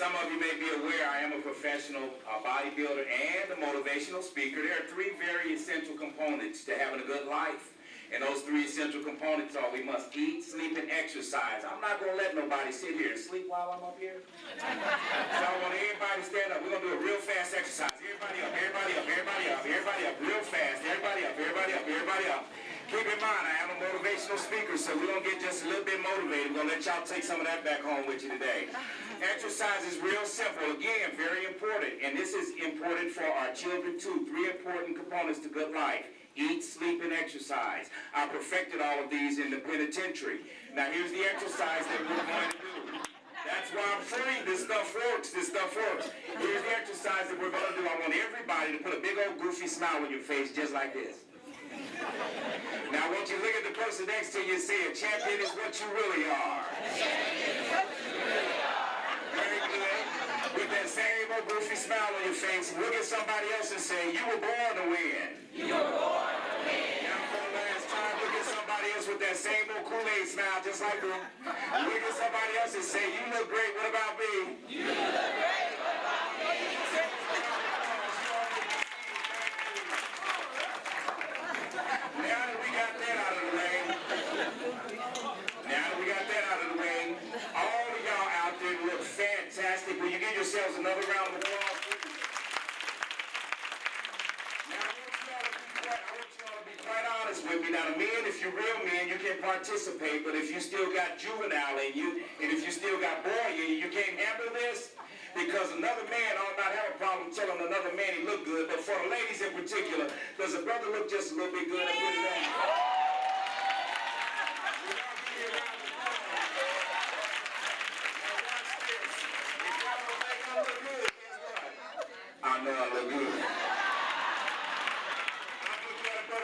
some of you may be aware I am a professional bodybuilder and a motivational speaker. There are three very essential components to having a good life. And those three essential components are we must eat, sleep, and exercise. I'm not going to let nobody sit here and sleep while I'm up here. So I want everybody to stand up. We're going to do a real fast exercise. Everybody up, everybody up, everybody up, everybody up, real fast. Everybody up, everybody up, everybody up. Keep in mind, I am a motivational speaker, so we're going to get just a little bit motivated. We're going to let y'all take some of that back home with you today. Exercise is real simple. Again, very important. And this is important for our children too. Three important components to good life. Eat, sleep, and exercise. I perfected all of these in the penitentiary. Now here's the exercise that we're going to do. That's why I'm free. This stuff works. This stuff works. Here's the exercise that we're going to do. I want everybody to put a big old goofy smile on your face just like this. Now I want you to look at the person next to you and say, a champion is what you really are. Very good. With that same old goofy smile on your face, look at somebody else and say, you were born to win. You were born to win. Now for the last time, look at somebody else with that same old Kool-Aid smile just like them. Look at somebody else and say, you look great, what about me? You look great, what about me? Now that we got that out of the way, all of y'all out there look fantastic. Will you give yourselves another round of applause? Now I want you all to be quite honest with me. Now the men, if you're real men, you can participate, but if you still got juvenile in you, and if you still got boy in you, you can't handle this. Because another man ought not have a problem telling another man he look good, but for the ladies in particular, does a brother look just a little bit good? I know I look good.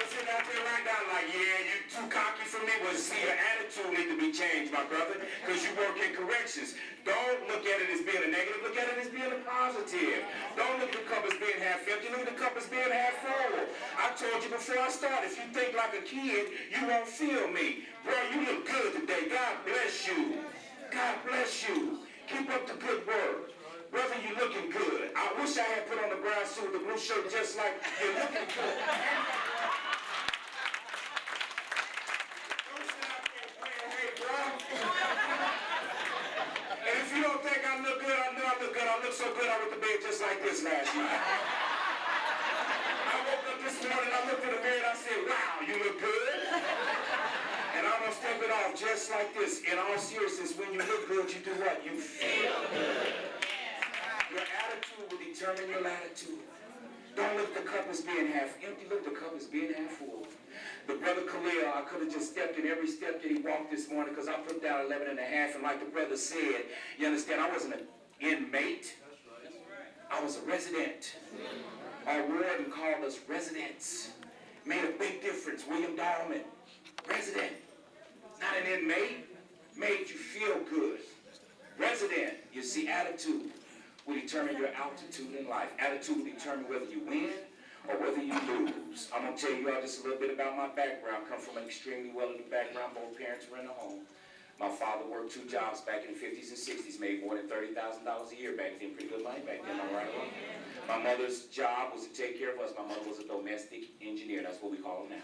Sitting out there right now like, yeah, you too cocky for me. Well, see, your attitude need to be changed, my brother, because you work in corrections. Don't look at it as being a negative. Look at it as being a positive. Don't look at the cup as being half empty. Look at the cup as being half full. I told you before I started, if you think like a kid, you won't feel me. Bro, you look good today. God bless you. God bless you. Keep up the good work. Brother, you looking good. I wish I had put on the brown suit, the blue shirt, just like you're looking good. And if you don't think I look good, I know I look good. I look so good I went to bed just like this last night. I woke up this morning, I looked in the mirror and I said, wow, you look good. And I'm going to step it off just like this. In all seriousness, when you look good, you do what? You feel good. Your attitude will determine your latitude. Don't look at the cup as being half empty. Look at the cup as being half full. The brother Khalil, I could have just stepped in every step that he walked this morning because I put down 11 and a half. And like the brother said, you understand, I wasn't an inmate. I was a resident. Our warden called us residents. Made a big difference. William Dallman, resident. Not an inmate. Made you feel good. Resident, you see, attitude will determine your altitude in life. Attitude will determine whether you win or whether you lose. I'm going to tell you all just a little bit about my background. I come from an extremely well-to-do background. Both parents were in the home. My father worked 2 jobs back in the 50s and 60s, made more than $30,000 a year back then. Pretty good money back then, am I right or wrong? My mother's job was to take care of us. My mother was a domestic engineer. That's what we call them now.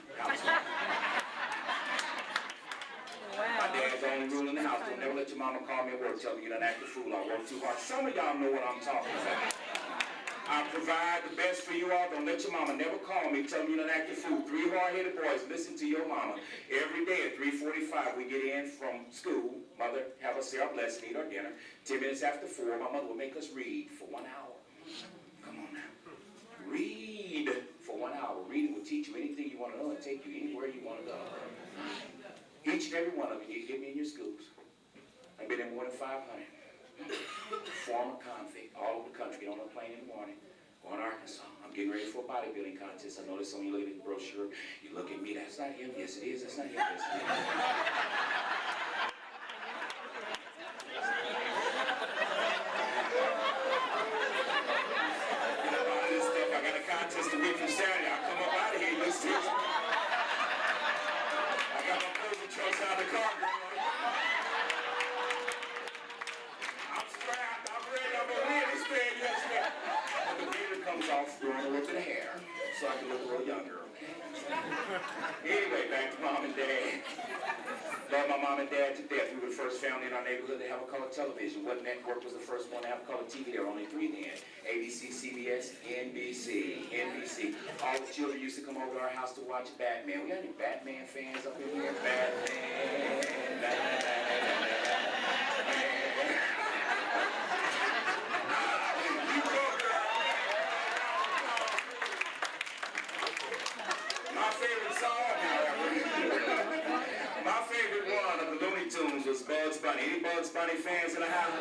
My dad's only rule in the house: don't never let your mama call me at work, tell me you done act a fool, I work too hard. Some of y'all know what I'm talking about. I provide the best for you all. Don't let your mama never call me, tell me you done act a fool. 3 hard-headed boys, listen to your mama. Every day at 3:45, we get in from school. Mother have us say our blessing, eat our dinner. 10 minutes after 4, my mother will make us read for 1 hour. Come on now. Read for 1 hour. Reading will teach you anything you want to know and take you anywhere you want to go. Each and every one of you, get me in your schools. I've been in more than 500. Former convict, all over the country. Get on a plane in the morning, going to Arkansas. I'm getting ready for a bodybuilding contest. I noticed when you look at the brochure, you look at me, that's not him. Yes, it is. That's not him. Yes, it is. I got a contest a week from Saturday. I'll come up out of here. You'll see. I got my closing trucks out of the car. I'm strapped. I'm ready. I'm mom and dad to death. We were the first family in our neighborhood to have a color television. What network was the first one to have color TV? There were only three then. ABC, CBS, NBC. All the children used to come over to our house to watch Batman. We got any Batman fans up in here? My favorite one of the Looney Tunes was Bugs Bunny. Any Bugs Bunny fans in the house?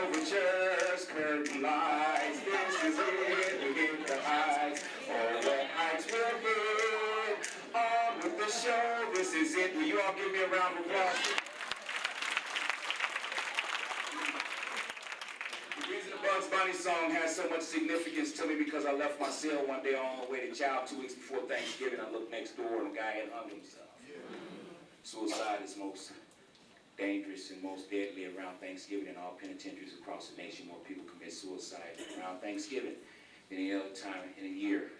Overtures, curtain lights, this is it, we get the heights. All the heights will hit, on with the show, this is it. Will you all give me a round of applause? The reason the Bugs Bunny song has so much significance to me because I left my cell one day on my way to Child 2 weeks before Thanksgiving. I looked next door and a guy had hung himself. Suicide is most dangerous and most deadly around Thanksgiving in all penitentiaries across the nation. More people commit suicide around Thanksgiving than any other time in a year.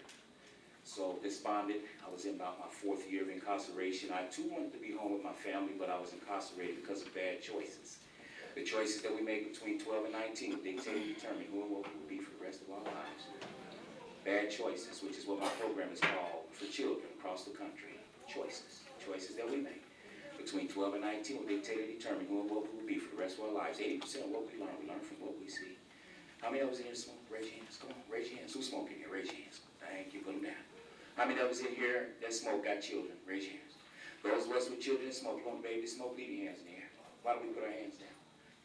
So despondent, I was in about my 4th year of incarceration. I too wanted to be home with my family, but I was incarcerated because of bad choices. The choices that we make between 12 and 19 will dictate and determine who and what we will be for the rest of our lives. Bad choices, which is what my program is called for children across the country. Choices that we make between 12 and 19 will dictate and determine who and what we will be for the rest of our lives. 80% of what we learn from what we see. How many of us in here smoke? Raise your hands. Come on, raise your hands. Who's smoking here? Raise your hands. Thank you. Put them down. How many of us in here that smoke got children? Raise your hands. Those of us with children that smoke, you want the baby to smoke? Leave your hands in the air. Why do we put our hands down?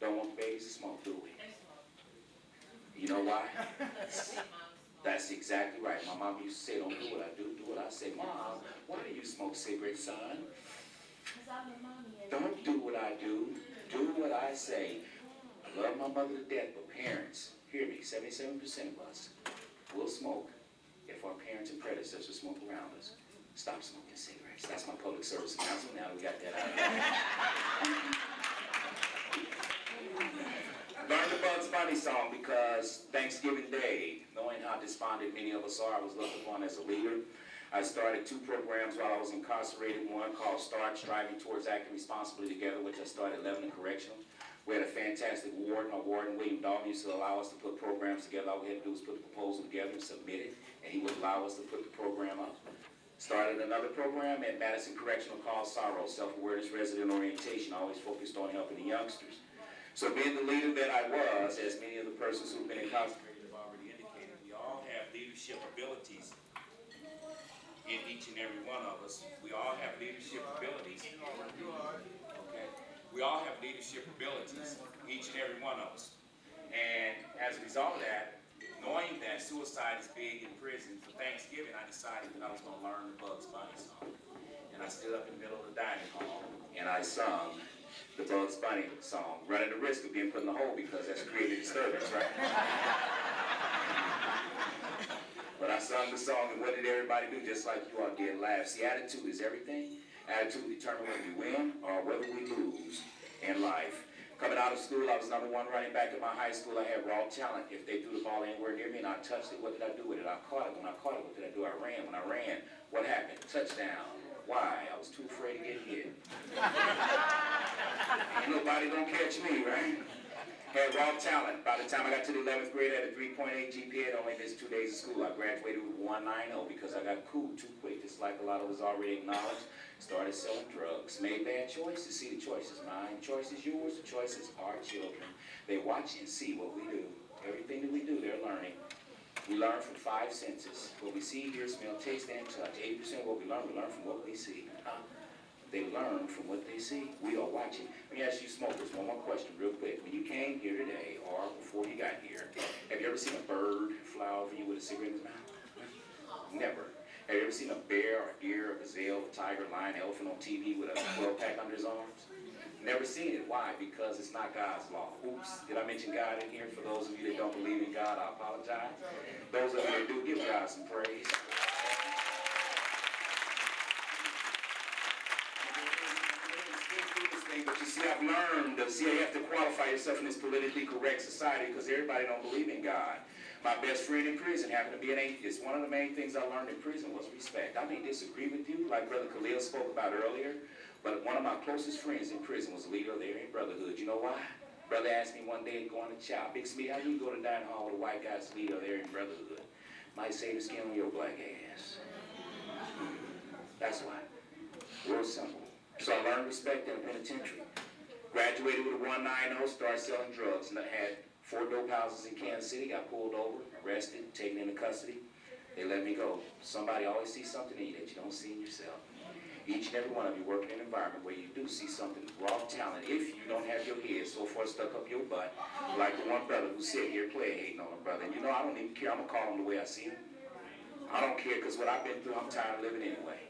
Don't want the babies to smoke, do we? You know why? That's exactly right. My mom used to say, don't do what I do, do what I say. Mom, why do you smoke cigarettes, son? Don't do what I do what I say. I love my mother to death, but parents, hear me, 77% of us will smoke if our parents and predecessors smoke around us. Stop smoking cigarettes. That's my public service announcement. Now we got that out. Learn the Bugs Bunny song because Thanksgiving Day, knowing how despondent many of us are, I was looked upon as a leader. I started 2 programs while I was incarcerated, one called START, Striving Towards Acting Responsibly Together, which I started at Lebanon Correctional. We had a fantastic warden. Our warden, William Dalton, used to allow us to put programs together. All we had to do was put the proposal together and submit it, and he would allow us to put the program up. Started another program at Madison Correctional called SORROW, Self-Awareness Resident Orientation, always focused on helping the youngsters. So being the leader that I was, as many of the persons who've been incarcerated have already indicated, we all have leadership abilities in each and every one of us. We all have leadership abilities. Okay? We all have leadership abilities, each and every one of us. And as a result of that, knowing that suicide is big in prison, for Thanksgiving I decided that I was going to learn the Bugs Bunny song. And I stood up in the middle of the dining hall and I sung the Bugs Bunny song, running the risk of being put in the hole because that's created disturbance, right? But I sung the song, and what did everybody do? Just like you all did, laugh. See, attitude is everything. Attitude determines whether we win or whether we lose in life. Coming out of school, I was #1 running back at my high school. I had raw talent. If they threw the ball anywhere near me and I touched it, what did I do with it? I caught it. When I caught it, what did I do? I ran. When I ran, what happened? Touchdown. Why? I was too afraid to get hit. Ain't nobody gonna catch me, right? Had raw talent. By the time I got to the 11th grade, I had a 3.8 GPA. I only missed 2 days of school. I graduated with 1.90 because I got cool too quick, just like a lot of us already acknowledged. Started selling drugs. Made bad choices. See, the choice is mine. The choice is yours. The choice is our children. They watch and see what we do. Everything that we do, they're learning. We learn from 5 senses. What we see, hear, smell, taste, and touch. 80% of what we learn from what we see. They learn from what they see. We are watching. Let me ask you smokers one more question real quick. When you came here today, or before you got here, have you ever seen a bird fly over you with a cigarette in his mouth? Never. Have you ever seen a bear, or deer, a gazelle, a tiger, lion, elephant on TV with a 12-pack under his arms? Never seen it. Why? Because it's not God's law. Oops. Did I mention God in here? For those of you that don't believe in God, I apologize. Those of you that do, give God some praise. But you see, I've learned, see, you have to qualify yourself in this politically correct society because everybody don't believe in God. My best friend in prison happened to be an atheist. One of the main things I learned in prison was respect. I may disagree with you, like Brother Khalil spoke about earlier, But one of my closest friends in prison was a leader of the Aryan Brotherhood. You know why? Brother asked me one day going to chow, Big Smith, how you go to dining hall with a white guy's leader of the Aryan Brotherhood? Might save the skin on your black ass. That's why. Real simple. So I learned respect in the penitentiary. Graduated with a 1.90, started selling drugs, and I had 4 dope houses in Kansas City, got pulled over, arrested, taken into custody. They let me go. Somebody always sees something in you that you don't see in yourself. Each and every one of you work in an environment where you do see something, raw talent, if you don't have your head so far stuck up your butt, like the one brother who said here, play hating on him, brother. And you know, I don't even care. I'm going to call him the way I see him. I don't care, because what I've been through, I'm tired of living anyway.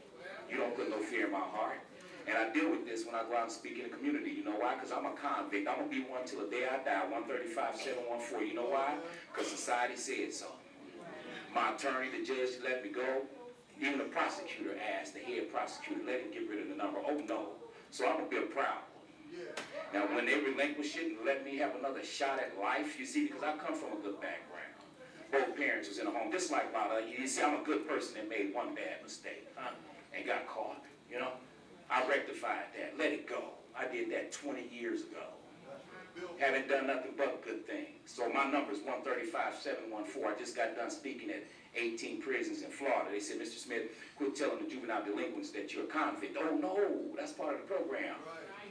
You don't put no fear in my heart. And I deal with this when I go out and speak in the community. You know why? Because I'm a convict. I'm going to be one till the day I die. 135-714. You know why? Because society said so. My attorney, the judge, let me go. Even the prosecutor asked, the head prosecutor, let him get rid of the number. Oh, no. So I'm going to be a proud one. Now, when they relinquish it and let me have another shot at life, you see, because I come from a good background. Both parents was in a home, just like my other. You see, I'm a good person that made one bad mistake and got caught, you know. I rectified that, let it go. I did that 20 years ago. Haven't done nothing but good things. So my number is 135-714. I just got done speaking at 18 prisons in Florida. They said, Mr. Smith, quit telling the juvenile delinquents that you're a convict. Oh, no, that's part of the program.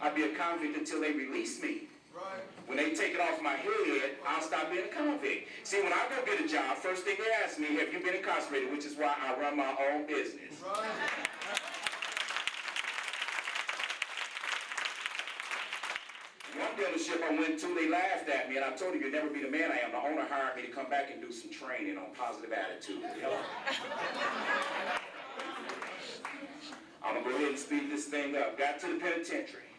I'll be a convict until they release me. When they take it off my head, I'll stop being a convict. See, when I go get a job, first thing they ask me, have you been incarcerated? Which is why I run my own business. One dealership I went to, they laughed at me, and I told them, you'll never be the man I am. The owner hired me to come back and do some training on positive attitude. I'm going to go ahead and speed this thing up. Got to the penitentiary.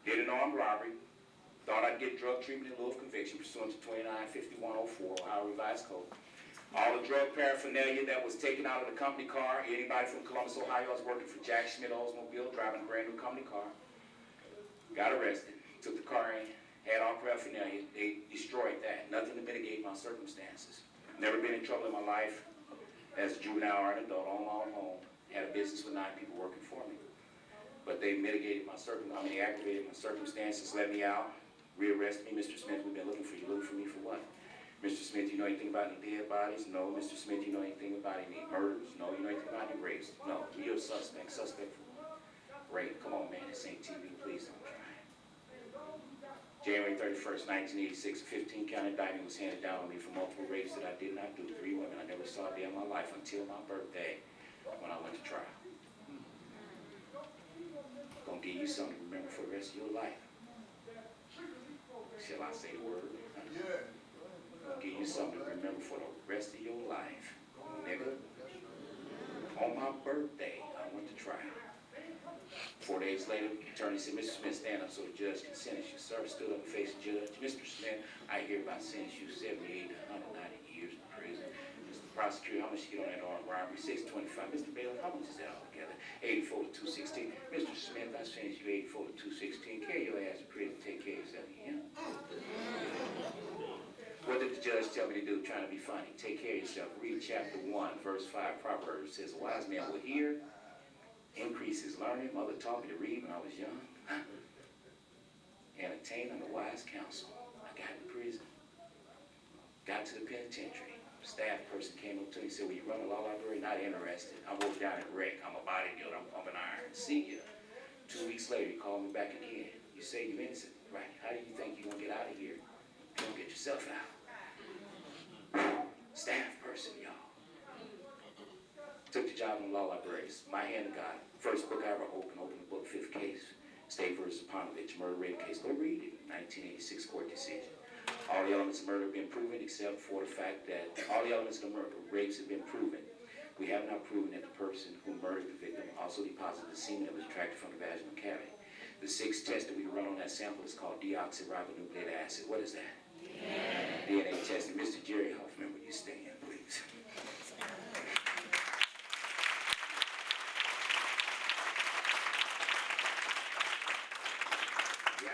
Did an armed robbery. Thought I'd get drug treatment in lieu of conviction pursuant to 29-5104, Ohio Revised Code. All the drug paraphernalia that was taken out of the company car, anybody from Columbus, Ohio, I was working for Jack Schmidt Oldsmobile, driving a brand new company car. Got arrested, took the car in, had all paraphernalia. They destroyed that. Nothing to mitigate my circumstances. Never been in trouble in my life as a juvenile or an adult, on my own home. Had a business with 9 people working for me. But they mitigated my they aggravated my circumstances, let me out, rearrested me. Mr. Smith, we've been looking for you. Looking for me for what? Mr. Smith, you know anything about any dead bodies? No. Mr. Smith, you know anything about any murders? No. You know anything about any rapes? No. You're a suspect. Suspect for what? Rape. Come on, man. This ain't TV. Please don't try. January 31st, 1986, a 15-count indictment was handed down on me for multiple rapes that I did not do. 3 women I never saw a day in my life until my birthday when I went to trial. Gonna give you something to remember for the rest of your life. Shall I say the word? Gonna give you something to remember for the rest of your life. Nigga, on my birthday, I went to trial. 4 days later, the attorney said, Mr. Smith, stand up so the judge can sentence you. Sir, stood up and faced the judge. Mr. Smith, I hereby sentence you 78 to 190 years in prison. Mr. Prosecutor, how much you get on that armed robbery? 625. Mr. Bailiff, how much is that altogether? 84 to 216. Mr. Smith, I sentence you 84 to 216. Carry your ass to prison. Take care of yourself again. What did the judge tell me to do? Trying to be funny. Take care of yourself. Read chapter 1, verse 5. Proverbs says, a wise man will hear, increase his learning. Mother taught me to read when I was young. And attain unto wise counsel. I got in prison. Got to the penitentiary. Staff person came up to me and said, will you run a law library? Not interested. I work down at Rec. I'm a bodybuilder. I'm pumping iron. See ya. 2 weeks later, he called me back again. You say you're innocent, right? How do you think you're going to get out of here? You don't get yourself out. Staff person, y'all. Took the job in law libraries. My hand to God. First book I ever opened the book, 5th case. State versus Panovich, murder rape case. Go read it. 1986 court decision. All the elements of murder have been proven except for the fact that all the elements of murder, rapes have been proven. We have not proven that the person who murdered the victim also deposited the semen that was extracted from the vaginal cavity. The 6th test that we run on that sample is called deoxyribonucleic acid. What is that? DNA testing. Mr. Jerry Huffman, will you stand, please?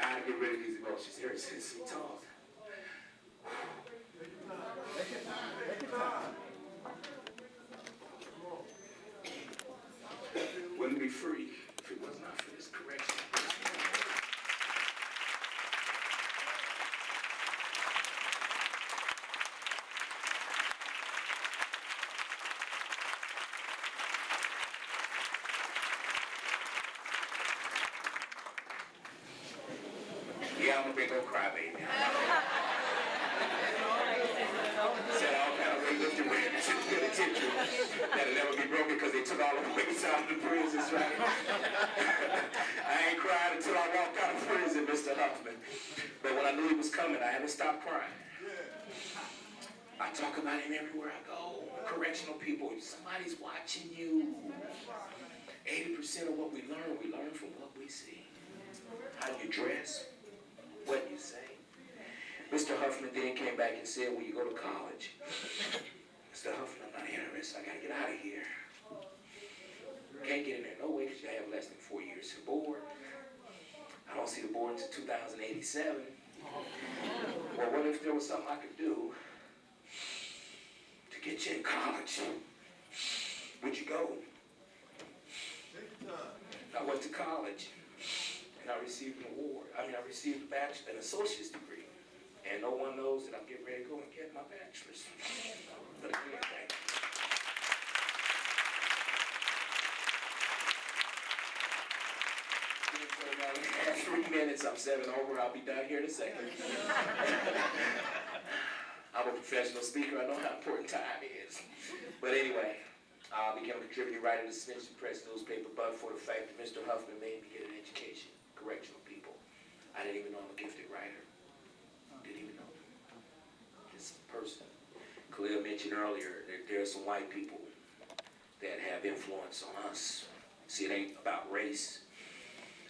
I get rid of these emotions. Here it says some talk. Wouldn't be free if it was not for this correction. Yeah, I'm a big old crybaby. Said all kind of weightlifting records in the penitentiary that'll never be broken because they took all the weights out of the prisons, right? I ain't cried until I walked out of prison, Mr. Huffman. But when I knew he was coming, I had to stop crying. I talk about him everywhere I go. Correctional people, somebody's watching you. 80% of what we learn from what we see. How you dress, what you say. Mr. Huffman then came back and said, "Will you go to college?" Mr. Huffman, I'm not interested. I gotta get out of here. Can't get in there no way because you have less than 4 years to board. I don't see the board until 2087. Well, what if there was something I could do to get you in college? Would you go? I went to college and I received an award. I received an associate's degree. And no one knows that I'm getting ready to go and get my bachelor's. But again, thank you. In 3 minutes, I'm 7 over. I'll be down here in a second. I'm a professional speaker. I know how important time is. But anyway, I became a contributing writer to the Smithson Press newspaper, but for the fact that Mr. Huffman made me get an education, correctional people. I didn't even know I'm a gifted writer. Didn't even know. This person, Khalil mentioned earlier, there are some white people that have influence on us. See, it ain't about race.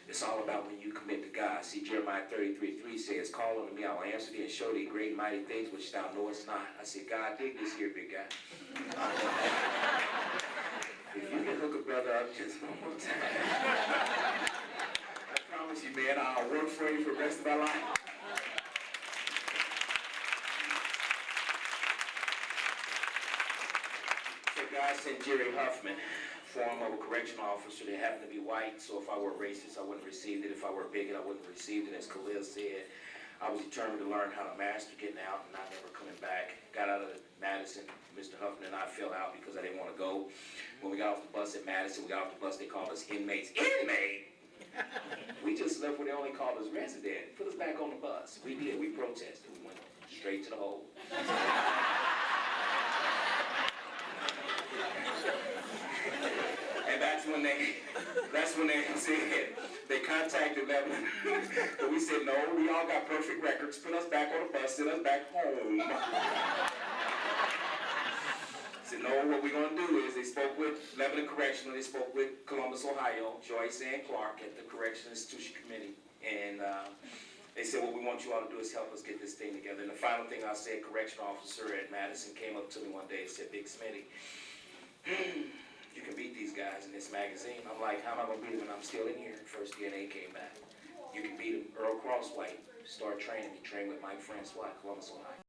It's all about when you commit to God. See, Jeremiah 33:3 says, "Call unto me, I will answer thee and show thee great and mighty things which thou knowest not." I said, God, dig this here, big guy. If you can hook a brother up just one more time, I promise you, man, I'll work for you for the rest of my life. So God sent Jerry Huffman, form of a correctional officer that happened to be white, so if I were racist, I wouldn't have received it. If I were a bigot, I wouldn't have received it. As Khalil said, I was determined to learn how to master getting out and not never coming back. Got out of Madison, Mr. Huffman and I fell out because I didn't want to go. When we got off the bus at Madison, we got off the bus, they called us inmates. Inmate? We just left where they only called us resident. Put us back on the bus. We did. We protested. We went straight to the hole. And that's when they said, they contacted Lebanon. But we said, no, we all got perfect records. Put us back on the bus, send us back home. Said, no, what we're going to do is they spoke with Lebanon Correctional, they spoke with Columbus, Ohio, Joyce and Clark at the Correctional Institution Committee. And they said, what we want you all to do is help us get this thing together. And the final thing I said, correctional officer at Madison came up to me one day and said, Big Smitty, you can beat these guys in this magazine. I'm like, how am I going to beat them when I'm still in here? First DNA came back. You can beat them. Earl Crosswhite started training. He trained with Mike Francois at Columbus, Ohio.